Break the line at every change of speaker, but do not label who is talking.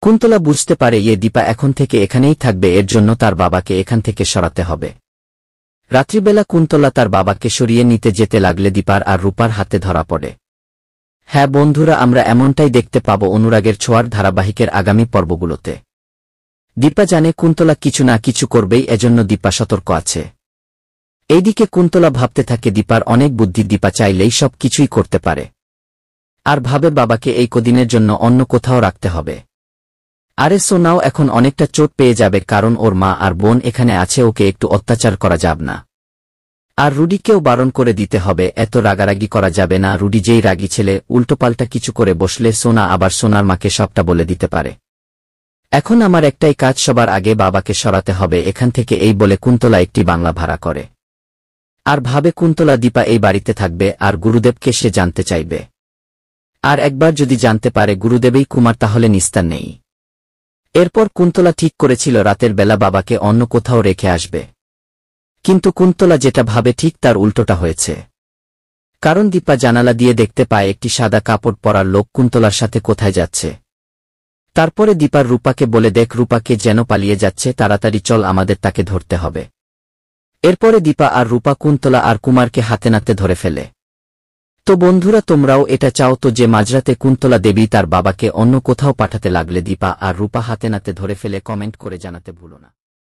কুন্তলা বুঝতে পারে দীপা এখন থেকে এখানেই থাকবে, এর জন্য তার বাবাকে এখান থেকে সরাতে হবে। রাত্রিবেলা কুন্তলা তার বাবাকে সরিয়ে নিতে যেতে লাগলে দীপার আর রূপার হাতে ধরা পড়ে। হ্যাঁ বন্ধুরা, আমরা এমনটাই দেখতে পাব অনুরাগের ছোঁয়ার ধারাবাহিকের আগামী পর্বগুলোতে। দীপা জানে কুন্তলা কিছু না কিছু করবেই, এজন্য দীপা সতর্ক আছে। এইদিকে কুন্তলা ভাবতে থাকে দীপার অনেক বুদ্ধি, দীপা চাইলেই সব কিছুই করতে পারে। আর ভাবে বাবাকে এই কদিনের জন্য অন্য কোথাও রাখতে হবে। আরে সোনাও এখন অনেকটা চোট পেয়ে যাবে, কারণ ওর মা আর বোন এখানে আছে, ওকে একটু অত্যাচার করা যাবে না। আর রুডিকেও বারণ করে দিতে হবে, এত রাগারাগি করা যাবে না। রুডি যেই রাগী ছেলে, উল্টোপাল্টা কিছু করে বসলে সোনা আবার সোনার মাকে সবটা বলে দিতে পারে। এখন আমার একটাই কাজ, সবার আগে বাবাকে সরাতে হবে এখান থেকে। এই বলে কুন্তলা একটি বাংলা ভাড়া করে। আর ভাবে কুন্তলা দীপা এই বাড়িতে থাকবে আর গুরুদেবকে সে জানতে চাইবে। আর একবার যদি জানতে পারে গুরুদেবই কুমার, তাহলে নিস্তার নেই। এরপর কুন্তলা ঠিক করেছিল রাতের বেলা বাবাকে অন্য কোথাও রেখে আসবে। কিন্তু কুন্তলা যেটা ভাবে ঠিক তার উল্টোটা হয়েছে। কারণ দীপা জানালা দিয়ে দেখতে পায় একটি সাদা কাপড় পরা লোক কুন্তলার সাথে কোথায় যাচ্ছে। তারপরে দীপার রূপাকে বলে, দেখ রূপাকে যেন পালিয়ে যাচ্ছে, তাড়াতাড়ি চল, আমাদের তাকে ধরতে হবে। এরপরে দীপা আর রূপা কুন্তলা আর কুমারকে হাতে নাতে ধরে ফেলে। তো বন্ধুরা, তোমরাও এটা চাও তো যে মাঝরাতে কুন্তলা দেবী তার বাবাকে অন্য কোথাও পাঠাতে লাগলে দীপা আর রূপা হাতে নাতে ধরে ফেলে? কমেন্ট করে জানাতে ভুলো না।